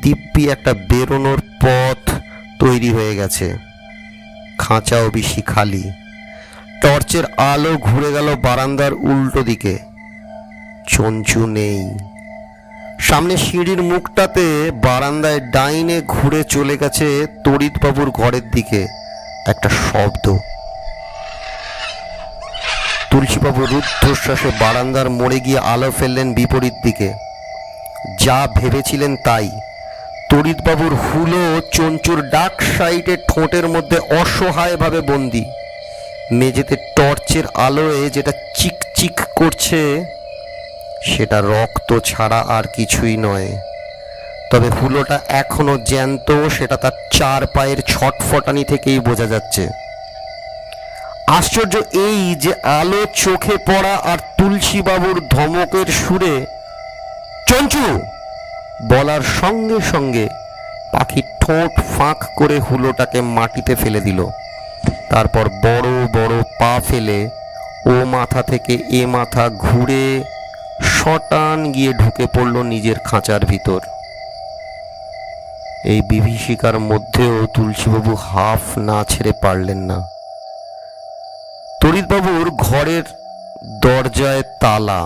দিব্যি একটা বেরোনোর পথ তৈরি হয়ে গেছে। খাঁচাও বেশি খালি। টর্চের আলো ঘুরে গেল বারান্দার উল্টো দিকে। চঞ্চু নেই। সামনে সিঁড়ির মুখটাতে বারান্দায় ডাইনে ঘুরে চলে গেছে তড়িৎবাবুর ঘরের দিকে একটা শব্দ। তুলসীবাবু রুদ্ধশ্বাসে বারান্দার মোড়ে গিয়ে আলো ফেললেন বিপরীত দিকে। যা ভেবেছিলেন তাই। তড়িৎবাবুর হুলো চঞ্চুর ডাক সাইডে ঠোঁটের মধ্যে অসহায়ভাবে বন্দি। মেঝেতে টর্চের আলোয় যেটা চিকচিক করছে সেটা রক্ত ছাড়া আর কিছুই নয়। তবে হুলোটা এখনো জ্যান্ত, সেটা তার 4 পায়ের ছটফটানি থেকেই বোঝা যাচ্ছে। আশ্চর্য এই যে আলো চোখে পড়া আর তুলসী বাবুর ধমকের সুরে চঞ্চু বলার সঙ্গে সঙ্গে পাখি ঠোঁট ফাঁক করে হুলোটাকে মাটিতে ফেলে দিল। তারপর বড় বড় পা ফেলে ও মাথা থেকে এ মাথা ঘুরে শটান গিয়ে ঢুকে পড়ল নিজের খাঁচার ভিতর। এই বিভীষিকার মধ্যেও তুলসীবাবু হাফ না ছেড়ে পারলেন না। তড়িৎবাবুর ঘরের দরজায় তালা।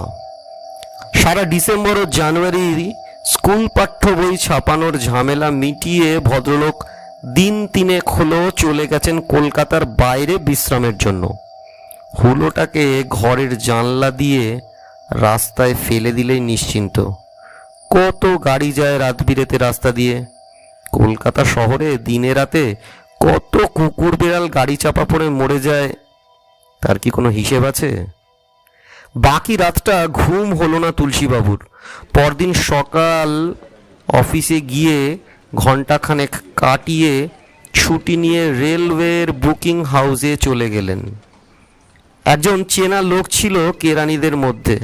সারা ডিসেম্বর ও জানুয়ারির স্কুল পাঠ্য বই ছাপানোর ঝামেলা মিটিয়ে ভদ্রলোক দিন তিনেক হলো চলে গেছেন কলকাতার বাইরে বিশ্রামের জন্য। হুলোটাকে ঘরের জানলা দিয়ে রাস্তায় ফেলে দিলেই নিশ্চিন্ত। কত গাড়ি যায় রাত বিরেতে রাস্তা দিয়ে। কলকাতা শহরে দিনে রাতে কত কুকুর বিড়াল গাড়ি চাপা পড়ে মরে যায়, তার কি কোনো হিসেব আছে? বাকি রাতটা ঘুম হলো না তুলসীবাবুর। পরদিন সকাল অফিসে গিয়ে ঘণ্টাখানেক কাটিয়ে ছুটি নিয়ে রেলওয়ের বুকিং হাউসে চলে গেলেন। একজন চেনা লোক ছিল কেরানিদের মধ্যে,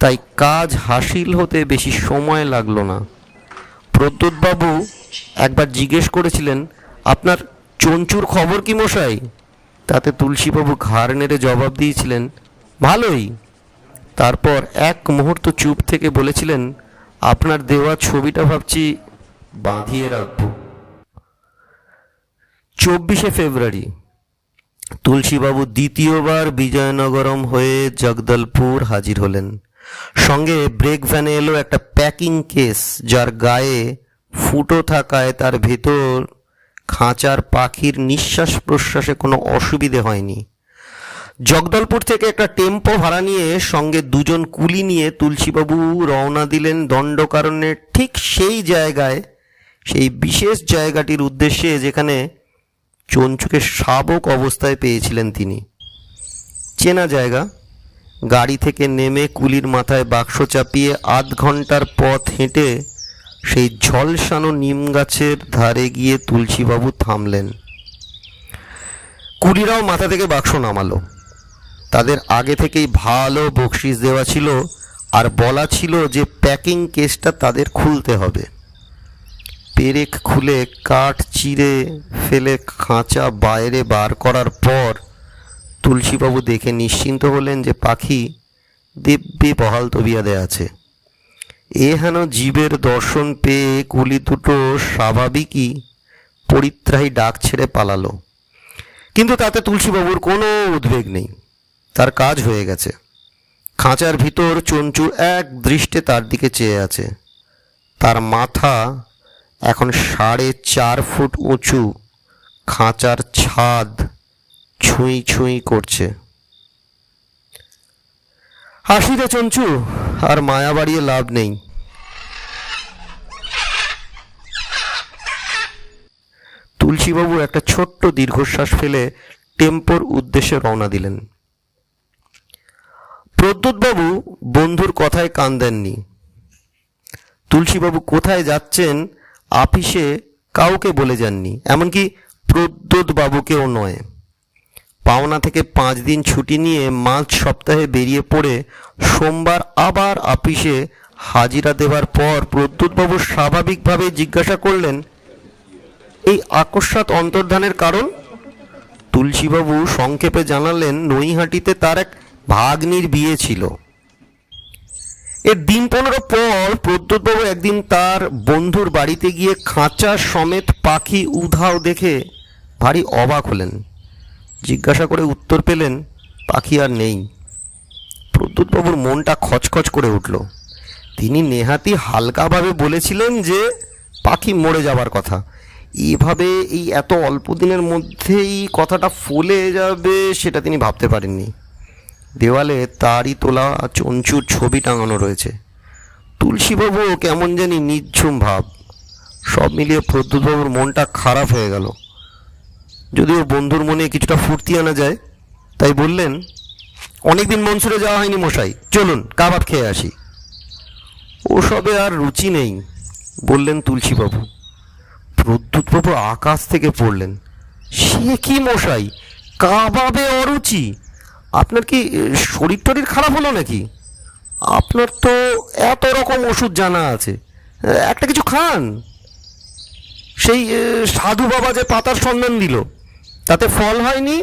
তাই কাজ হাসিল হতে বেশি সময় লাগলো না। প্রদ্যোৎবাবু একবার জিজ্ঞেস করেছিলেন, আপনার চঞ্চুর খবর কি মশাই? তাতে তুলসীবাবু ঘাড় নেড়ে জবাব দিয়েছিলেন, ভালোই। তারপর এক মুহূর্ত চুপ থেকে বলেছিলেন, আপনার দেওয়া ছবিটা ভাবছি বাঁধিয়ে রাখব। 24শে ফেব্রুয়ারি তুলসীবাবু দ্বিতীয়বার বিজয়নগরম হয়ে জগদলপুর হাজির হলেন। সঙ্গে ব্রেক ভ্যানে এলো একটা প্যাকিং কেস, যার গায়ে ফুটো থাকায় তার ভেতর খাঁচার পাখির নিঃশ্বাস প্রশ্বাসে কোনো অসুবিধে হয়নি। জগদলপুর থেকে একটা টেম্পো ভাড়া নিয়ে সঙ্গে দুজন কুলি নিয়ে তুলসীবাবু রওনা দিলেন দণ্ডকারণ্যের ঠিক সেই জায়গায়, সেই বিশেষ জায়গাটির উদ্দেশ্যে যেখানে চঞ্চুকে শাবক অবস্থায় পেয়েছিলেন তিনি। চেনা জায়গা। গাড়ি থেকে নেমে কুলির মাথায় বাক্স চাপিয়ে আধ ঘন্টার পথ হেঁটে সেই ঝলসানো নিম গাছের ধারে গিয়ে তুলসীবাবু থামলেন। কুলিরাও মাথা থেকে বাক্স নামালো। তাদের আগে থেকেই ভালো বকশিস দেওয়া ছিল আর বলা ছিল যে প্যাকিং কেসটা তাদের খুলতে হবে। পেরেক খুলে কাঠ চিরে ফেলে খাঁচা বাইরে বার করার পর তুলসীবাবু দেখে নিশ্চিন্ত হলেন যে পাখি দিব্যি বহাল তবিয়াদে আছে। এ হেন জীবের দর্শন পেয়ে কুলি দুটো স্বাভাবিকই পরিত্রাহী ডাক ছেড়ে পালালো। কিন্তু তাতে তুলসীবাবুর কোনো উদ্বেগ নেই, তার কাজ হয়ে গেছে। খাঁচার ভিতর চঞ্চু এক দৃষ্টে তার দিকে চেয়ে আছে। তার মাথা এখন 4.5 ফুট উঁচু, খাঁচার ছাদ ছুঁই ছুঁই করছে। হাসি রে চঞ্চু, আর মায়া বাড়িয়ে লাভ নেই। তুলসীবাবু একটা ছোট্ট দীর্ঘশ্বাস ফেলে টেম্পোর উদ্দেশ্যে রওনা দিলেন। প্রদ্যোৎবাবু বন্ধুর কথায় কান দেননি। তুলসীবাবু কোথায় যাচ্ছেন আপিসে কাউকে বলে যাননি, এমনকি প্রদ্যোৎবাবুকেও নয়। পাওনা থেকে 5 দিন ছুটি নিয়ে মাঝ সপ্তাহে বেরিয়ে পড়ে সোমবার আবার আপিসে হাজিরা দেবার পর প্রদ্যোৎবাবু স্বাভাবিকভাবে জিজ্ঞাসা করলেন, এই আকস্মাৎ অন্তর্ধানের কারণ? তুলসীবাবু সংক্ষেপে জানালেন, নৈহাটিতে তার এক ভাগ্নির বিয়ে ছিল। এর দিন 15 পর প্রদ্যোৎবাবু একদিন তার বন্ধুর বাড়িতে গিয়ে খাঁচা সমেত পাখি উধাও দেখে ভারী অবাক হলেন। জিজ্ঞাসা করে উত্তর পেলেন, পাখি আর নেই। প্রদ্যোৎবাবুর মনটা খচখচ করে উঠল। তিনি নেহাতি হালকাভাবে বলেছিলেন যে পাখি মরে যাবার কথা। এভাবে এই এত অল্প দিনের মধ্যেই কথাটা ফলে যাবে সেটা তিনি ভাবতে পারেননি। দেওয়ালে তারই তোলা চঞ্চুর ছবি টাঙানো রয়েছে। তুলসীবাবুও কেমন জানি নিঝুম ভাব। সব মিলিয়ে প্রদ্যোৎবাবুর মনটা খারাপ হয়ে গেল। যদিও বন্ধুর মনে কিছুটা ফুর্তি আনা যায়, তাই বললেন, অনেকদিন মনসুরে যাওয়া হয়নি মশাই, চলুন কাবাব খেয়ে আসি। ওসবে আর রুচি নেই, বললেন তুলসীবাবু। প্রদ্যোৎবাবু আকাশ থেকে পড়লেন, সে কি মশাই, কাবাবে অরুচি? আপনার কি শরীর টরীর খারাপ হলো নাকি? আপনার তো এত রকম ওষুধ জানা আছে, একটা কিছু খান। সেই সাধু বাবা যে পাতার সন্ধান দিল, তাতে ফল হয়নি,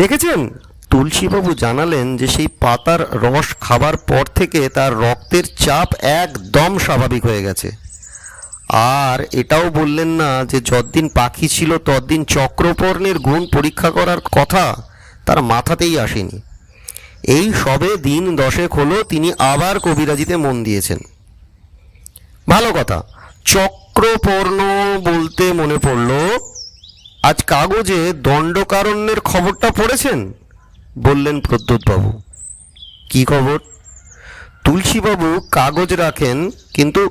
দেখেছেন? তুলসীবাবু জানালেন যে সেই পাতার রস খাবার পর থেকে তার রক্তের চাপ একদম স্বাভাবিক হয়ে গেছে। আর এটাও বললেন না যে যতদিন পাখি ছিল ততদিন চক্রপর্ণের গুণ পরীক্ষা করার কথা তার মাথাতেই আসেনি। এই সবে দিন 10 হলো তিনি আবার কবিরাজিতে মন দিয়েছেন। ভালো কথা। চক্রপর্ণ বলতে মনে পড়ল, আজ কাগজে দণ্ডকারণ্যের খবরটা পড়েছেন? বললেন প্রদ্যোৎবাবু। কি খবর? তুলসীবাবু কাগজ রাখেন, কিন্তু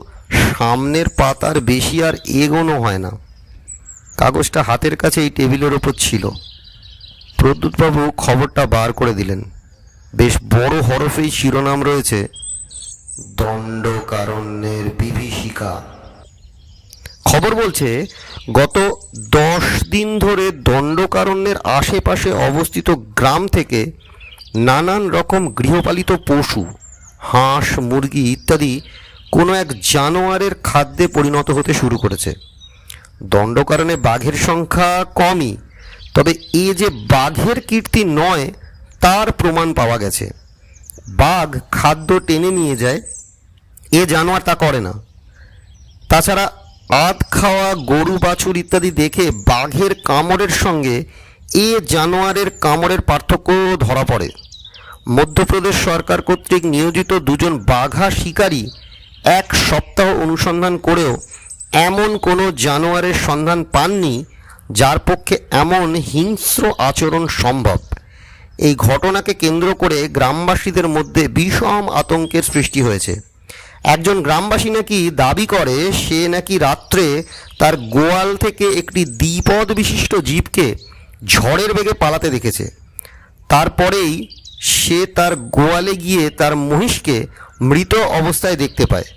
সামনের পাতার বেশি আর এগোনো হয় না। কাগজটা হাতের কাছে এই টেবিলের ওপর ছিল। প্রদ্যোৎবাবু খবরটা বার করে দিলেন। বেশ বড় হরফেই শিরোনাম রয়েছে, দণ্ডকারণ্যের বিভীষিকা। খবর বলছে গত 10 দিন ধরে দণ্ডকারণ্যের আশেপাশে অবস্থিত গ্রাম থেকে নানান রকম গৃহপালিত পশু, হাঁস, মুরগি ইত্যাদি কোনো এক জানোয়ারের খাদ্যে পরিণত হতে শুরু করেছে। দণ্ডকারণ্যে বাঘের সংখ্যা কমই, তবে এ যে বাঘের কীর্তি নয় তার প্রমাণ পাওয়া গেছে। বাঘ খাদ্য টেনে নিয়ে যায়, এ জানোয়ার তা করে না। তাছাড়া আধ খাওয়া গরু, বাছুর ইত্যাদি দেখে বাঘের কামড়ের সঙ্গে এ জানোয়ারের কামড়ের পার্থক্য ধরা পড়ে। মধ্যপ্রদেশ সরকার কর্তৃক নিয়োজিত 2জন বাঘা শিকারী 1 সপ্তাহ অনুসন্ধান করেও এমন কোনো জানোয়ারের সন্ধান পাননি যার পক্ষে এমন হিংস্র আচরণ সম্ভব। এই ঘটনাকে কেন্দ্র করে গ্রামবাসীদের মধ্যে বিষম আতঙ্কের সৃষ্টি হয়েছে। একজন গ্রামবাসী নাকি দাবি করে সে নাকি রাত্রে তার গোয়াল থেকে একটি দ্বিপদ বিশিষ্ট জীবকে ঝড়ের বেগে পালাতে দেখেছে। তারপরেই সে তার গোয়ালে গিয়ে তার মহিষকে মৃত অবস্থায় দেখতে পায়।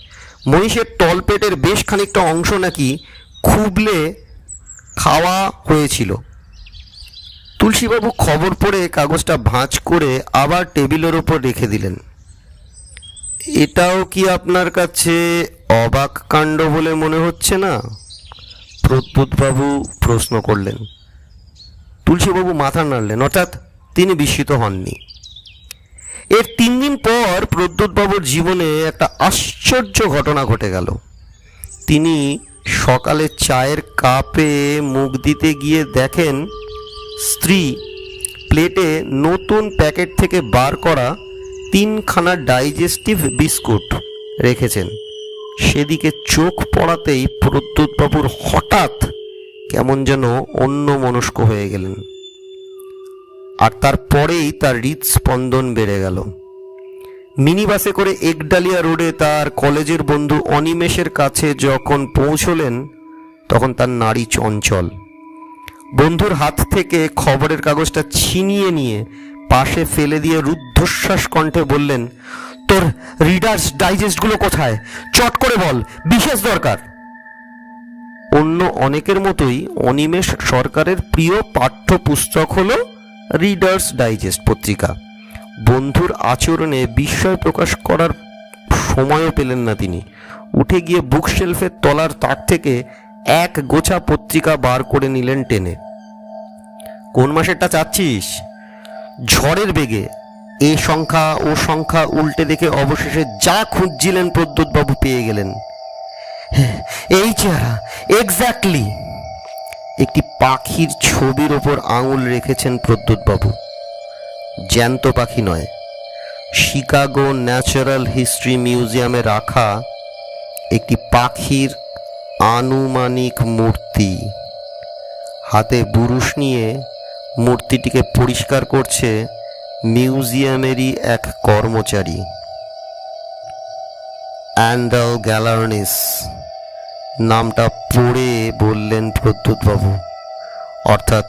মহিষের তলপেটের বেশ খানিকটা অংশ নাকি খুবলে খাওয়া হয়েছিল। তুলসীবাবু খবর পড়ে কাগজটা ভাঁজ করে আবার টেবিলের ওপর রেখে দিলেন। এটাও কি আপনার কাছে অবাক কাণ্ড বলে মনে হচ্ছে না? প্রদ্যোৎবাবু প্রশ্ন করলেন। তুলসীবাবু মাথা নাড়লেন, অর্থাৎ তিনি বিস্মিত হননি। এর 3 দিন পর প্রদ্যোৎবাবুর জীবনে একটা আশ্চর্য ঘটনা ঘটে গেল। তিনি সকালে চায়ের কাপে মুখ দিতে গিয়ে দেখেন স্ত্রী প্লেটে নতুন প্যাকেট থেকে বার করা 3খানা ডাইজেস্টিভ বিস্কুট রেখেছেন। সেদিকে চোখ পড়াতেই প্রদ্যোৎবাবুর হঠাৎ কেমন যেন অন্যমনস্ক হয়ে গেলেন। আর তারপরেই তার হৃদস্পন্দন বেড়ে গেল। মিনি বাসে করে একডালিয়া রোডে তার কলেজের বন্ধু অনিমেষের কাছে যখন পৌঁছলেন তখন তার নাড়ি চঞ্চল। বন্ধুর হাত থেকে খবরের কাগজটা ছিনিয়ে নিয়ে পাশে ফেলে দিয়ে রুদ্ধশ্বাস কণ্ঠে বললেন, তোর রিডার্স ডাইজেস্টগুলো কোথায়? চট করে বল, বিশেষ দরকার। অন্য অনেকের মতোই অনিমেষ সরকারের প্রিয় পাঠ্যপুস্তক হলো রিডার্স ডাইজেস্ট পত্রিকা। বন্ধুর আচরণে বিস্ময় প্রকাশ করার সময়ও পেলেন না তিনি। উঠে গিয়ে বুকশেলফের তলার তাক থেকে 1 গোছা পত্রিকা বার করে নিলেন টেনে। কোন মাসেরটা চাচ্ছিস? ঝড়ের বেগে এ সংখ্যা ও সংখ্যা উল্টে দেখে অবশেষে যা খুঁজছিলেন প্রদ্যোৎবাবু পেয়ে গেলেন। এই চেহারা, এক্স্যাক্টলি। একটি পাখির ছবির ওপর আঙুল রেখেছেন প্রদ্যোৎবাবু। জ্যান্ত পাখি নয়, শিকাগো ন্যাচারাল হিস্ট্রি মিউজিয়ামে রাখা একটি পাখির আনুমানিক মূর্তি। হাতে বুরুশ নিয়ে মূর্তিটিকে পরিষ্কার করছে মিউজিয়ামেরই এক কর্মচারী। অ্যান্ডাল গ্যালার্নিস নামটা পড়ে বললেন প্রদ্যোৎবাবু, অর্থাৎ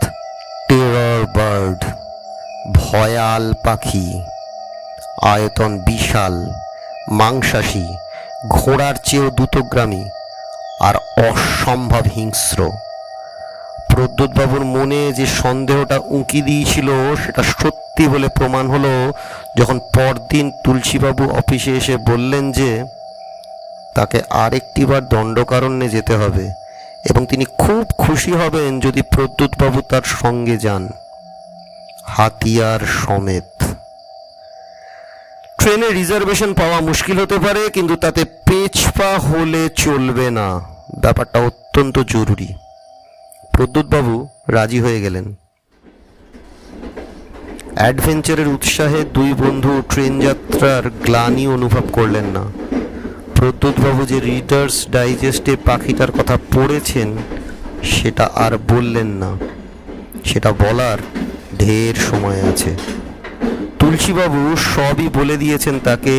টেরর বার্ড, ভয়াল পাখি। আয়তন বিশাল, মাংসাশী, ঘোড়ার চেয়েও দ্রুতগ্রামী আর অসম্ভব হিংস্র। প্রদ্যোৎবাবুর মনে যে সন্দেহটা উঁকি দিয়েছিল সেটা সত্যি বলে প্রমাণ হলো যখন পরদিন তুলসীবাবু অফিসে এসে বললেন যে তাকে আরেকটিবার দণ্ডকারণ্যে যেতে হবে এবং তিনি খুব খুশি হবেন যদি প্রদ্যোৎবাবু তার সঙ্গে যান, হাতিয়ার সমেত। ট্রেনে রিজার্ভেশন পাওয়া মুশকিল হতে পারে, কিন্তু তাতে পেছপা হলে চলবে না, ব্যাপারটা অত্যন্ত জরুরি। প্রদ্যোৎবাবু রাজি হয়ে গেলেন। অ্যাডভেঞ্চারের উৎসাহে দুই বন্ধু ট্রেন যাত্রার গ্লানি অনুভব করলেন না। প্রদ্যোৎবাবু যে রিডার্স ডাইজেস্টে পাখিটার কথা পড়েছেন সেটা আর বললেন না, সেটা বলার ঢের সময় আছে। তুলসীবাবু সবই বলে দিয়েছেন তাকে,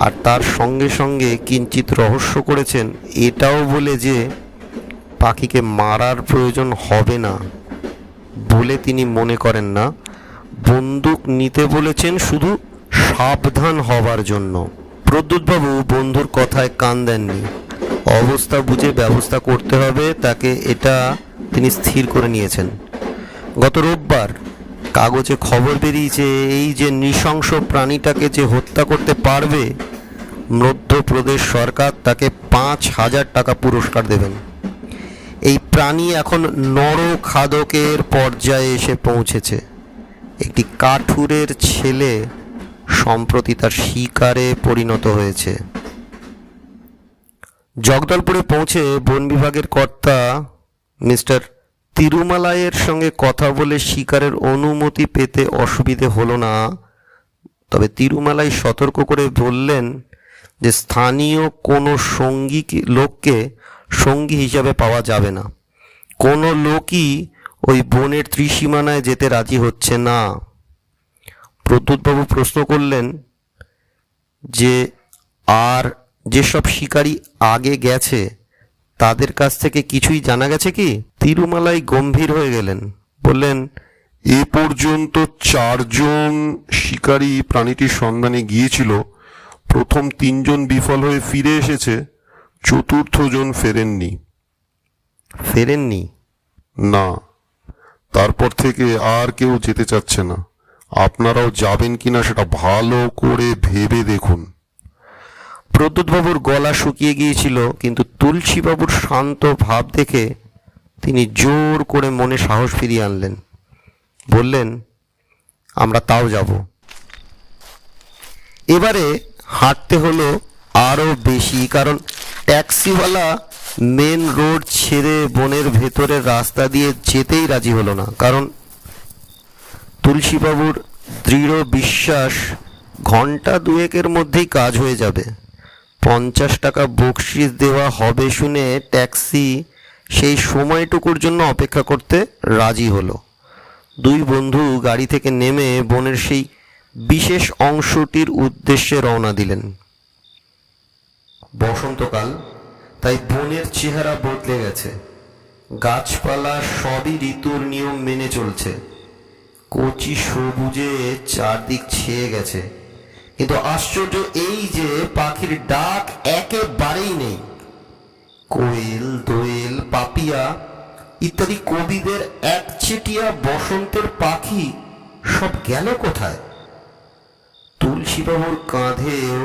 আর তার সঙ্গে সঙ্গে কিঞ্চিত রহস্য করেছেন এটাও বলে যে পাখিকে মারার প্রয়োজন হবে না বলে তিনি মনে করেন না, বন্দুক নিতে বলেছেন শুধু সাবধান হবার জন্য। প্রদ্যোৎবাবু বন্ধুর কথায় কান দেননি। অবস্থা বুঝে ব্যবস্থা করতে হবে তাকে, এটা তিনি স্থির করে নিয়েছেন। গত রোববার কাগজে খবর বেরিয়েছে এই যে নৃশংস প্রাণীটাকে যে হত্যা করতে পারবে মধ্যপ্রদেশ সরকার তাকে 5,000 টাকা পুরস্কার দেবেন। এই প্রাণী এখন নরখাদকের পর্যায়ে এসে পৌঁছেছে। একটি কাঠুরের ছেলে সম্প্রতি তার শিকারে পরিণত হয়েছে। জগদলপুরে পৌঁছে বন বিভাগের কর্তা মিস্টার তিরুমালাইয়ের সঙ্গে কথা বলে শিকারের অনুমতি পেতে অসুবিধে হলো না। তবে তিরুমালাই সতর্ক করে বললেন যে স্থানীয় কোনো লোককে সঙ্গী হিসাবে পাওয়া যাবে না। কোনো লোকই ওই বনের ত্রিসীমানায় যেতে রাজি হচ্ছে না। প্রদ্যোৎবাবু প্রশ্ন করলেন যে আর যেসব শিকারী আগে গেছে তাদের কাছ থেকে কিছুই জানা গেছে কি? তিরুমালাই গম্ভীর হয়ে গেলেন, বললেন, এ পর্যন্ত 4 জন শিকারী প্রাণীটির সন্ধানে গিয়েছিল। প্রথম 3 জন বিফল হয়ে ফিরে এসেছে, 4র্থ জন ফেরেননি। ফেরেননি? না, তারপর থেকে আর কেউ যেতে চাচ্ছে না। আপনারাও যাবেন কিনা সেটা ভালো করে ভেবে দেখুন। প্রদ্যোৎবাবুর গলা শুকিয়ে গিয়েছিল, কিন্তু তুলসীবাবুর শান্ত ভাব দেখে তিনি জোর করে মনে সাহস ফিরিয়ে আনলেন। বললেন, আমরা তাও যাব। এবারে হাঁটতে হলো আরও বেশি, কারণ ট্যাক্সিওয়ালা মেন রোড ছেড়ে বনের ভেতরের রাস্তা দিয়ে যেতেই রাজি হলো না। কারণ তুলসীবাবুর দৃঢ় বিশ্বাস ঘন্টা 2-এর মধ্যেই কাজ হয়ে যাবে। 50 টাকা বকশিস দেওয়া হবে শুনে ট্যাক্সি সেই সময়টুকুর জন্য অপেক্ষা করতে রাজি হলো। দুই বন্ধু গাড়ি থেকে নেমে বনের সেই বিশেষ অংশটির উদ্দেশ্যে রওনা দিলেন। বসন্তকাল, তাই বনের চেহারা বদলে গেছে। গাছপালা সবই ঋতুর নিয়ম মেনে চলছে। কচি সবুজে চারদিক ছেয়ে গেছে, কিন্তু আশ্চর্য এই যে পাখির ডাক একেবারেই নেই। কোয়েল, দোয়েল, পাপিয়া ইত্যাদি কবিদের একচেটিয়া বসন্তের পাখি সব গেল কোথায়? তুলসীবাবুর কাঁধেও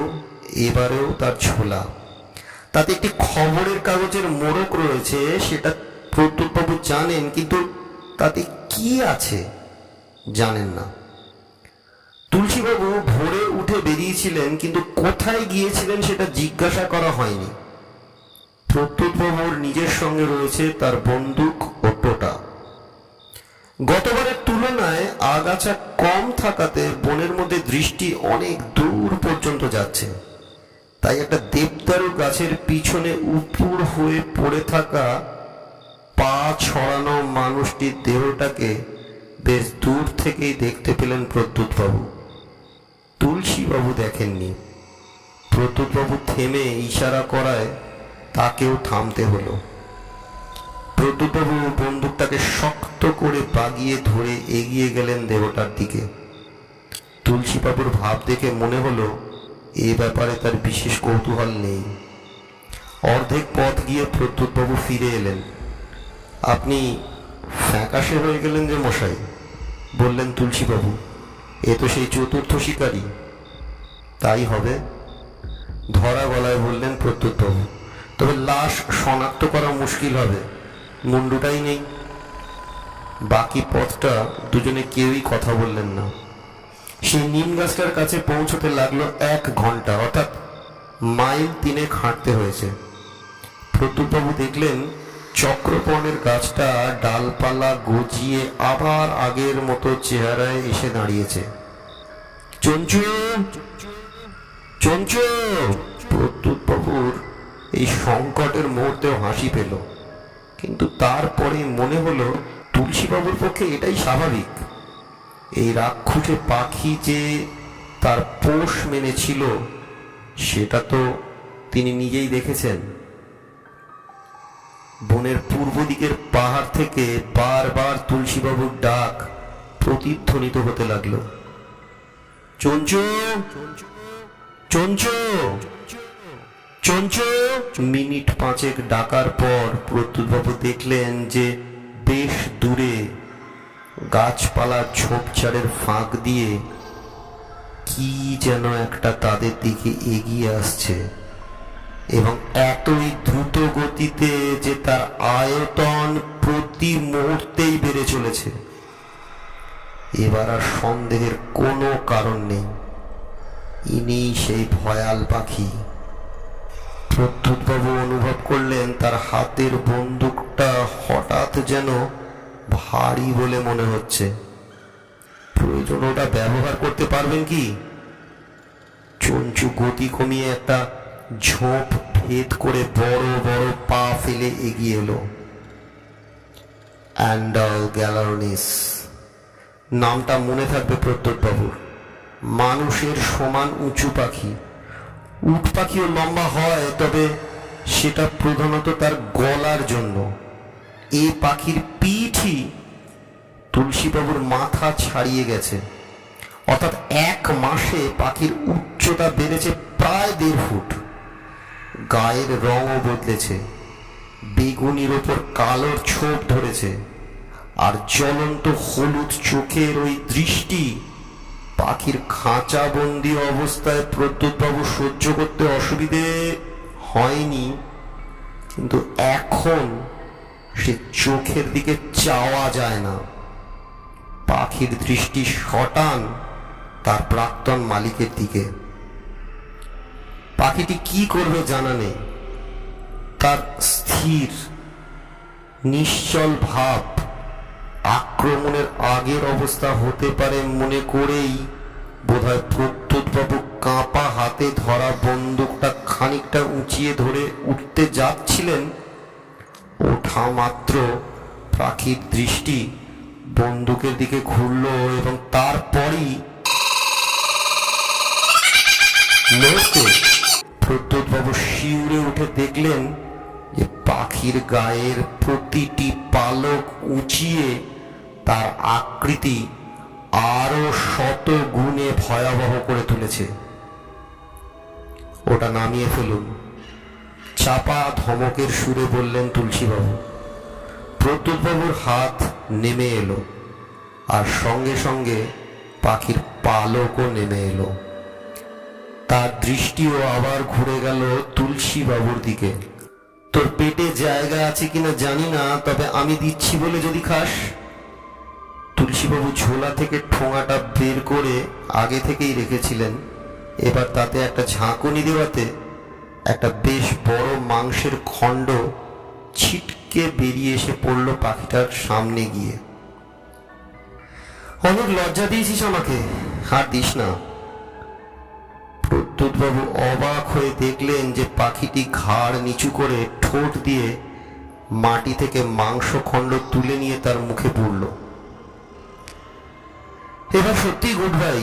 এবারেও তার ঝোলা, তাতে একটি খবরের কাগজের মোড়ক রয়েছে, সেটা প্রদ্যোৎবাবু জানেন, কিন্তু তাতে কি আছে জানেন না। তুলসীবাবু ভোরে উঠে বেরিয়েছিলেন, কিন্তু কোথায় গিয়েছিলেন সেটা জিজ্ঞাসা করা হয়নি। প্রদ্যোৎবাবুর নিজের সঙ্গে রয়েছে তার বন্দুক ও টোটা। গতবারের তুলনায় আগাছা কম থাকাতে বনের মধ্যে দৃষ্টি অনেক দূর পর্যন্ত যাচ্ছে। তাই একটা দেবদারু গাছের পিছনে উপুড় হয়ে পড়ে থাকা পা ছড়ানো মানুষটির দেহটাকে বেশ দূর থেকেই দেখতে পেলেন প্রদ্যোৎবাবু। তুলসীবাবু দেখেননি। প্রদ্যোৎবাবু থেমে ইশারা করায় তাকেও থামতে হলো। প্রদ্যোৎবাবু বন্দুকটাকে শক্ত করে বাগিয়ে ধরে এগিয়ে গেলেন দেহটার দিকে। তুলসীবাবুর ভাব দেখে মনে হলো এ ব্যাপারে তার বিশেষ কৌতূহল নেই। অর্ধেক পথ গিয়ে প্রদ্যোৎবাবু ফিরে এলেন। আপনি ফ্যাকাশে হয়ে গেলেন যে মশাই, বললেন তুলসীবাবু। এ তো সেই চতুর্থ শিকারী। তাই হবে, ধরা গলায় বললেন প্রত্যুৎবাবু। তবে লাশ শনাক্ত করা মুশকিল হবে, মুন্ডুটাই নেই। বাকি পথটা দুজনে কেউই কথা বললেন না। সেই নিম গাছটার কাছে পৌঁছতে লাগলো 1 ঘন্টা, অর্থাৎ মাইল 3 হাঁটতে হয়েছে। প্রত্যুৎবাবু দেখলেন চক্রপর্ণের গাছটা ডালপালা গজিয়ে আবার আগের মতো চেহারায় এসে দাঁড়িয়েছে। চঞ্চু, চঞ্চু! প্রত্যুৎবাবুর এই সংকটের মুহূর্তেও হাসি পেল, কিন্তু তারপরে মনে হলো তুলসীবাবুর পক্ষে এটাই স্বাভাবিক। এই রাক্ষুসে পাখি যে তার পোষ মেনেছিল সেটা তো তিনি নিজেই দেখেছেন। বনের পূর্ব দিকের পাহাড় থেকে বারবার তুলসীবাবুর ডাক প্রতিধ্বনিত হতে লাগলো। চঞ্চু, চঞ্চু, চঞ্চু! মিনিট 5 ডাকার পর প্রত্যুৎবাবু দেখলেন যে বেশ দূরে গাছপালার ঝোপঝাড়ের ফাঁক দিয়ে কি যেন একটা তাদের দিকে এগিয়ে আসছে, এবং এতই দ্রুত গতিতে যে তার আয়তন প্রতি মুহূর্তেই বেড়ে চলেছে। এবার আর সন্দেহের কোনো কারণ নেই, ইনি সেই ভয়াল পাখি। প্রত্যুৎবাবু অনুভব করলেন তার হাতের বন্দুকটা হঠাৎ যেন ভারী বলে মনে হচ্ছে। প্রয়োজন ওটা ব্যবহার করতে পারবেন কি? চঞ্চু গতি কমিয়ে একটা ঝোপ ভেদ করে বড় বড় পা ফেলে এগিয়ে এলো। অ্যান্ডাল গ্যালারনিস নামটা মনে থাকবে প্রত্যুৎবাবুর। মানুষের সমান উঁচু পাখি। উট পাখিও লম্বা হয়, তবে সেটা প্রধানত তার গলার জন্য। এ পাখির পিঠই তুলসীবাবুর মাথা ছাড়িয়ে গেছে, অর্থাৎ 1 মাসে পাখির উচ্চতা বেড়েছে প্রায় 1.5 ফুট। গায়ের রঙও বদলেছে, বেগুনির ওপর কালোর ছোপ ধরেছে, আর জ্বলন্ত হলুদ চোখের ওই দৃষ্টি পাখির খাঁচাবন্দি অবস্থায় প্রত্যুৎবাবু সহ্য করতে অসুবিধে হয়নি, কিন্তু এখন সে চোখের দিকে চাওয়া যায় না। পাখির দৃষ্টি সটান তার প্রাক্তন মালিকের দিকে। পাখিটি কি করবে জানা নেই, তার স্থির নিশ্চল ভাব আক্রমণের আগের অবস্থা হতে পারে মনে করেই বোধহয় প্রত্যুৎবাবু কাঁপা হাতে ধরা বন্দুকটা খানিকটা উঁচিয়ে ধরে উঠতে যাচ্ছিলেন। ওঠা মাত্র পাখির দৃষ্টি বন্দুকের দিকে ঘুরল, এবং তারপরই প্রত্যুৎবাবু শিউরে উঠে দেখলেন যে পাখির গায়ের প্রতিটি পালক উঁচিয়ে তার আকৃতি আরো 100 গুণে ভয়াবহ করে তুলেছে। ওটা নামিয়ে ফেলুন, চাপা ধমকের সুরে বললেন তুলসীবাবু। প্রত্যুৎবাবুর হাত নেমে এলো, আর সঙ্গে সঙ্গে পাখির পালকও নেমে এলো। তার দৃষ্টিও আবার ঘুরে গেল তুলসীবাবুর দিকে। তোর পেটে জায়গা আছে কিনা জানি না, তবে আমি দিচ্ছি বলে যদি খাস। তুলসীবাবু ঝোলা থেকে ঠোঙাটা বের করে আগে থেকেই রেখেছিলেন, এবার তাতে একটা ঝাঁকুনি দেওয়াতে একটা বেশ বড় মাংসের খণ্ড ছিটকে বেরিয়ে এসে পড়ল পাখিটার সামনে গিয়ে। অনেক লজ্জা দিয়েছিস আমাকে, আর দিস না। প্রত্যুৎবাবু অবাক হয়ে দেখলেন যে পাখিটি ঘাড় নিচু করে ঠোঁট দিয়ে মাটি থেকে মাংস খণ্ড তুলে নিয়ে তার মুখে পুরল। এবার সত্যি গুড বাই।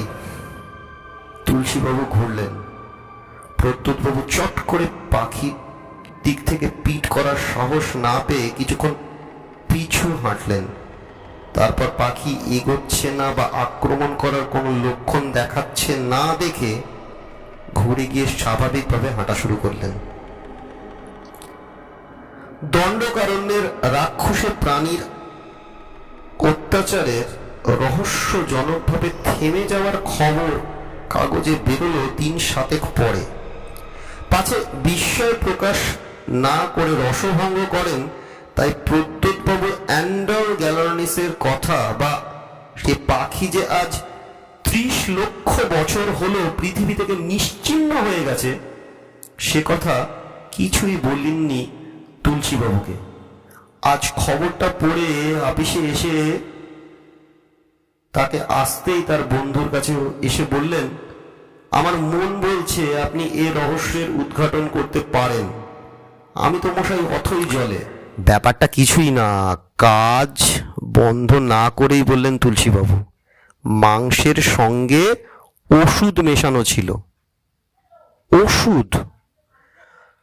তুলসীবাবু ঘুরলেন। প্রত্যুৎবাবু চট করে পাখির দিক থেকে পিঠ করার সাহস না পেয়ে কিছুক্ষণ পিছু হাঁটলেন। তারপর পাখি এগোচ্ছে না বা আক্রমণ করার কোনো লক্ষণ দেখাচ্ছে না দেখে ঘুরে গিয়ে স্বাভাবিকভাবে হাঁটা শুরু করলেন। দণ্ডকারণ্যের রাক্ষসে প্রাণীর অত্যাচারের রহস্যজনকভাবে থেমে যাওয়ার খবর কাগজে বেরোলো 3 পরে। পাছে বিস্ময় প্রকাশ না করে রসভঙ্গ করেন, তাই প্রদ্যোৎবাবু অ্যান্ডার গ্যালার্নিসের কথা বা সে পাখি যে আজ 30 লক্ষ বছর হলো পৃথিবী থেকে নিশ্চিহ্ন হয়ে গেছে, সে কথা কিছুই বললেননি তুলসীবাবুকে। আজ খবরটা পড়ে আপিসে এসে তাকে আসতেই তার বন্ধুর কাছে এসে বললেন, আমার মন বলছে আপনি এ রহস্যের উদ্ঘাটন করতে পারেন। আমি তো মশাই অথই জলে। ব্যাপারটা কিছুই না, কাজ বন্ধ না করেই বললেন তুলসীবাবু, মাংসের সঙ্গে ওষুধ মেশানো ছিল। ওষুধ?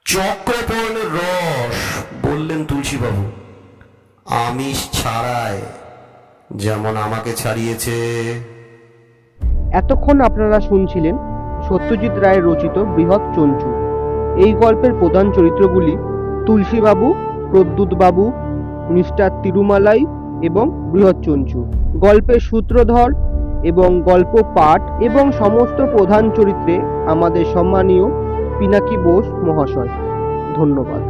চক্রপর্ণের রস, বললেন তুলসীবাবু, আমিষ ছাড়ায়, যেমন আমাকে ছাড়িয়েছে। এতক্ষণ আপনারা শুনছিলেন সত্যজিৎ রায়ের রচিত বৃহৎ চঞ্চু। এই গল্পের প্রধান চরিত্রগুলি তুলসীবাবু, প্রদ্যুৎবাবু, মিস্টার তিরুমালাই এবং বৃহৎ চঞ্চু। গল্পের সূত্রধর এবং গল্প পাঠ এবং সমস্ত প্রধান চরিত্রে আমাদের সম্মানীয় পিনাকি বোস মহাশয়। ধন্যবাদ।